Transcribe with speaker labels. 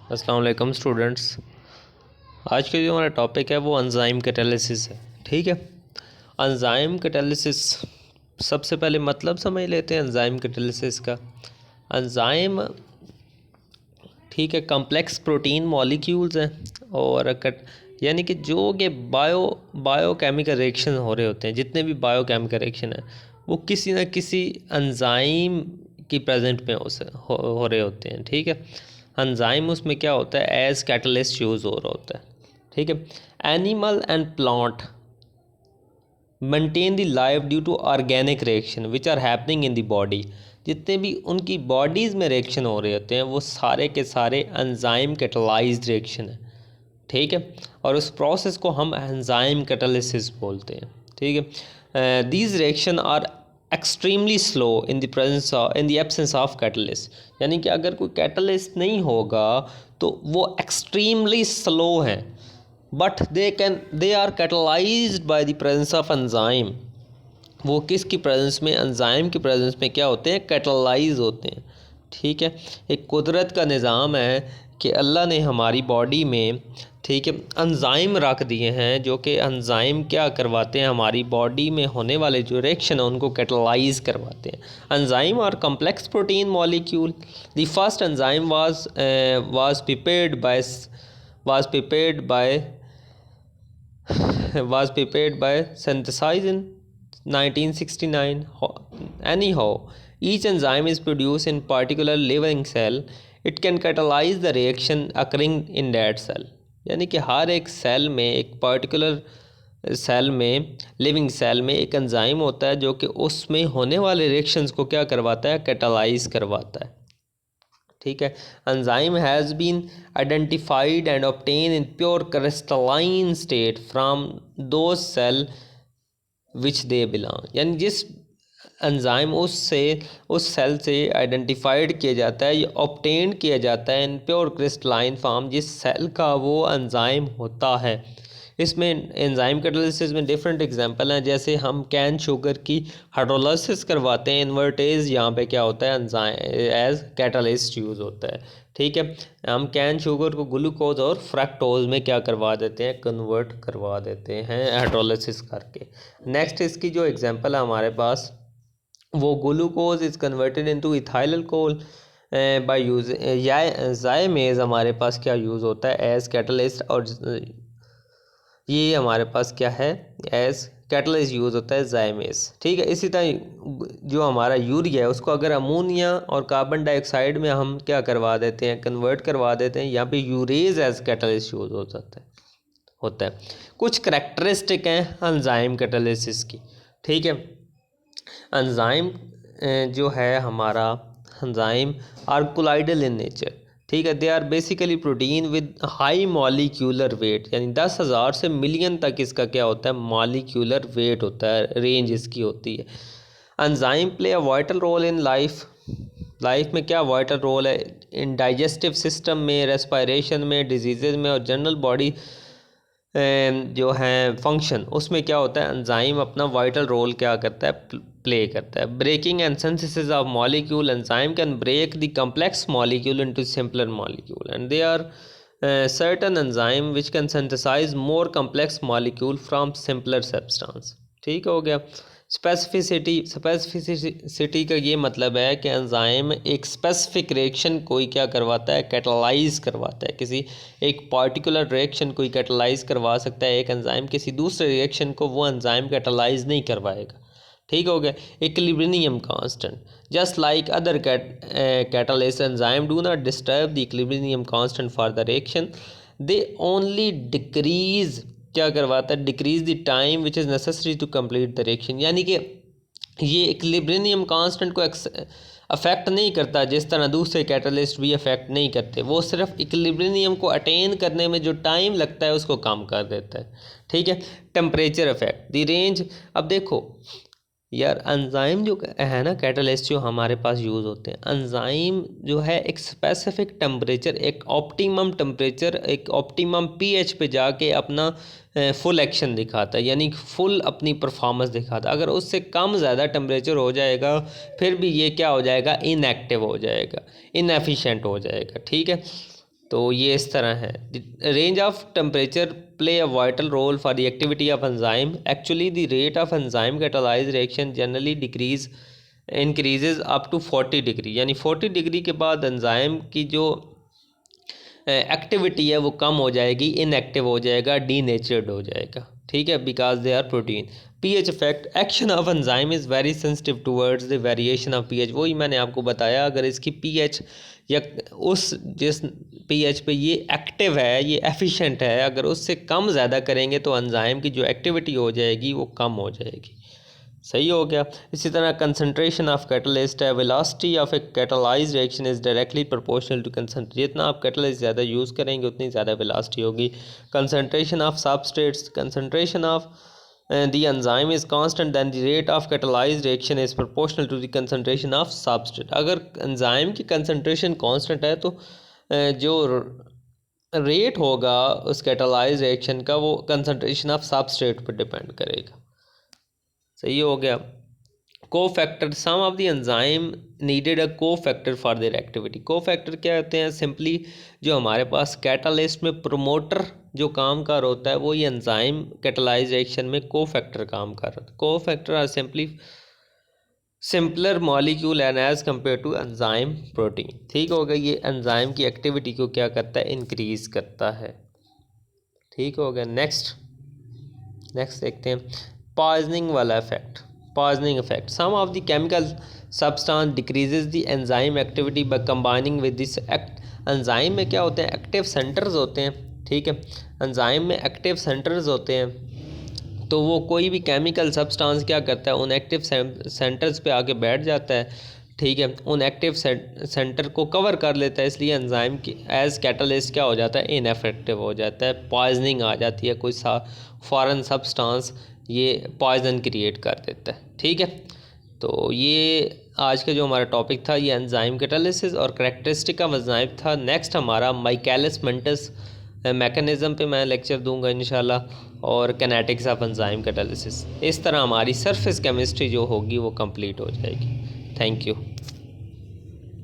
Speaker 1: अस्सलाम वालेकुम स्टूडेंट्स। आज का जो हमारा टॉपिक है वो एंजाइम कैटालिसिस है। ठीक है, एंजाइम कैटालिसिस सबसे पहले मतलब समझ लेते हैं एंजाइम कैटालिसिस का। एंजाइम ठीक है कॉम्प्लेक्स प्रोटीन मॉलिक्यूल्स हैं और यानी कि जो कि बायोकेमिकल रिएक्शन हो रहे होते हैं, जितने भी बायोकेमिकल रिएक्शन है वो किसी न किसी एंजाइम की प्रेजेंट में हो रहे होते हैं। ठीक है, एंजाइम उसमें क्या होता है, एज कैटलिस्ट यूज़ हो रहा होता है। ठीक है, animal and plant maintain the life due to organic reaction which are happening in the body. जितने भी उनकी बॉडीज़ में रिएक्शन हो रहे होते हैं वो सारे के सारे एंजाइम कैटलाइज्ड रिएक्शन है। ठीक है, और उस प्रोसेस को हम एंजाइम कैटालिसिस बोलते हैं। ठीक है, these reaction are extremely slow in the presence in the absence of catalyst. यानी कि अगर कोई कैटलिस्ट नहीं होगा तो वो एक्सट्रीमली स्लो हैं, but they are catalysed by the presence of enzyme. वो किसकी प्रेजेंस में, एंजाइम की प्रेजेंस में क्या होते हैं, कैटलाइज होते हैं। ठीक है, एक कुदरत का निज़ाम है कि अल्लाह ने हमारी बॉडी में ठीक है एंजाइम रख दिए हैं, जो कि एंजाइम क्या करवाते हैं, हमारी बॉडी में होने वाले जो रिएक्शन है उनको कैटलाइज करवाते हैं। Enzyme are complex protein molecule. The first enzyme was prepared by synthesized in 1969. Anyhow, each enzyme is produced in particular living cell. It can catalyze the reaction occurring in that cell. यानी कि हर एक cell में, एक particular cell में, living cell में एक enzyme होता है जो कि उसमें होने वाले रिएक्शंस को क्या करवाता है, कैटालाइज करवाता है। ठीक है, enzyme has been identified and obtain in pure crystalline state from those cell which they belong. यानी जिस एंजाइम उस सेल से आइडेंटिफाइड किया जाता है या ऑब्टेन किया जाता है इन प्योर क्रिस्टलाइन फॉर्म, जिस सेल का वो एंजाइम होता है। इसमें एंजाइम कैटालिसिस में डिफरेंट एग्जांपल हैं, जैसे हम कैन शुगर की हाइड्रोलाइसिस करवाते हैं, इन्वर्टेज यहाँ पे क्या होता है, एंजाइम एज कैटालिस्ट यूज़ होता है। ठीक है, हम कैन शुगर को ग्लूकोज और फ्रैक्टोज में क्या करवा देते हैं, कन्वर्ट करवा देते हैं हाइड्रोलाइसिस करके। नेक्स्ट इसकी जो एग्जांपल है हमारे पास, वो glucose is converted into ethyl alcohol by use zymase हमारे पास क्या यूज़ होता है एज कैटलिस्ट, और ये हमारे पास क्या है, एज कैटलिस्ट यूज़ होता है ज़ाइमेज। ठीक है, इसी तरह जो हमारा यूरिया है उसको अगर अमोनिया और कार्बन डाइऑक्साइड में हम क्या करवा देते हैं, कन्वर्ट करवा देते हैं, यहाँ पे यूरेज एज कैटलिस्ट यूज़ हो जाता है होता है। कुछ करैक्टरिस्टिक हैं एंजाइम कैटालिसिस की। ठीक है, एंजाइम जो है हमारा, enzyme are colloidal in nature. ठीक है, they are basically protein with high molecular weight, यानी 10,000 से मिलियन तक इसका क्या होता है, मॉलिक्यूलर वेट होता है, रेंज इसकी होती है। Enzyme play a vital role in life में क्या वाइटल रोल है, इन डाइजेस्टिव सिस्टम में, रेस्पिरेशन में, डिजीज़ में, और जनरल बॉडी जो है फंक्शन, उसमें क्या होता है, एंजाइम अपना वाइटल रोल क्या करता है, प्ले करता है। Breaking and synthesis of molecule, enzyme can break the complex molecule into simpler molecule and they are certain enzyme which can synthesize more complex molecule from simpler substance। ठीक हो गया। Specificity का ये मतलब है कि एंजाइम एक स्पेसिफिक रिएक्शन कोई क्या करवाता है, कैटलाइज करवाता है। किसी एक पार्टिकुलर रिएक्शन कोई कैटलाइज करवा सकता है एक एंजाइम, किसी दूसरे रिएक्शन को वो एंजाइम कैटलाइज नहीं करवाएगा। ठीक हो गया। Equilibrium constant, just like other catalyst enzyme do not disturb the equilibrium constant for the reaction, they only decrease, क्या करवाता है, decrease the time which is necessary to complete the reaction. यानी कि ये इक्विलिब्रियम कांस्टेंट को affect नहीं करता, जिस तरह दूसरे कैटलिस्ट भी अफेक्ट नहीं करते, वो सिर्फ इक्विलिब्रियम को अटेन करने में जो टाइम लगता है उसको कम कर देता है। ठीक है, टेम्परेचर इफेक्ट, द रेंज। अब देखो यार, एंजाइम जो है ना, कैटलिस्ट जो हमारे पास यूज़ होते हैं, एंजाइम जो है एक स्पेसिफिक टेम्परेचर, एक ऑप्टिमम टेम्परेचर, एक ऑप्टिमम पीएच पे जाके अपना फुल एक्शन दिखाता है, यानी फुल अपनी परफॉर्मेंस दिखाता है। अगर उससे कम ज़्यादा टेम्परेचर हो जाएगा फिर भी ये क्या हो जाएगा, इनएक्टिव हो जाएगा, इनएफिशिएंट हो जाएगा। ठीक है, तो ये इस तरह है। Range of temperature play a vital role for the activity of enzyme. Actually the rate of enzyme catalyse reaction generally increases up to 40 degree, यानी 40 डिग्री के बाद एंजाइम की जो एक्टिविटी है वो कम हो जाएगी, इनएक्टिव हो जाएगा, डीनेचर्ड हो जाएगा, ठीक है, because they are protein. PH effect, action of enzyme is very sensitive towards the variation of pH. वही मैंने आपको बताया, अगर इसकी पीएच या उस जिस पीएच पे ये एक्टिव है, ये एफिशिएंट है, अगर उससे कम ज़्यादा करेंगे तो एंजाइम की जो एक्टिविटी हो जाएगी वो कम हो जाएगी। सही हो गया। इसी तरह कंसंट्रेशन ऑफ कैटलिस्ट है, velocity of a catalysed reaction is directly proportional to concentration. जितना आप कैटलिस्ट ज़्यादा यूज़ करेंगे उतनी ज़्यादा वेलोसिटी होगी। Concentration of substrates, concentration of the enzyme is constant then the rate of catalyzed reaction is proportional to the concentration of substrate। अगर enzyme की concentration constant है तो जो रेट होगा उस कैटालाइज रिएक्शन का वो कंसंट्रेशन ऑफ सबस्ट्रेट पर डिपेंड करेगा। सही हो गया। Cofactor, some of the enzyme needed a cofactor for their activity. Cofactor क्या होते हैं? सिंपली जो हमारे पास कैटालिस्ट में प्रोमोटर जो काम कर होता है वही एंजाइम कैटालाइज रिएक्शन में को-फैक्टर काम कर रहा है। Cofactor are simply simpler molecule and as compare to enzyme protein. ठीक हो गया। ये एंजाइम की एक्टिविटी को क्या करता है? इंक्रीज करता है। ठीक हो गया। नेक्स्ट देखते हैं पॉइजनिंग वाला effect. Poisoning effect, some of the chemical substance decreases the enzyme activity by combining with this act. Enzyme में क्या होते हैं? एक्टिव सेंटर्स होते हैं। ठीक है, एंजाइम में एक्टिव सेंटर्स होते हैं, तो वो कोई भी केमिकल सब्सटेंस क्या करता है? उन एक्टिव सेंटर्स पे आके बैठ जाता है। ठीक है, उन एक्टिव सेंटर को कवर कर लेता है, इसलिए एंजाइम की एज कैटलिस्ट क्या हो जाता है? इनएफेक्टिव हो जाता है, पॉइजनिंग आ जाती है, कोई फॉरेन सब्सटेंस ये पॉइजन क्रिएट कर देता है। ठीक है, तो ये आज का जो हमारा टॉपिक था ये एंजाइम कैटालिसिस और करैक्टरिस्टिक ऑफ एंजाइम था। नेक्स्ट हमारा माइकलिस मेंटेन मैकेनिज़्म पे मैं लेक्चर दूंगा इंशाल्लाह, और कैनेटिक्स ऑफ एंजाइम कैटालिसिस। इस तरह हमारी सरफेस केमिस्ट्री जो होगी वो कंप्लीट हो जाएगी। Thank you.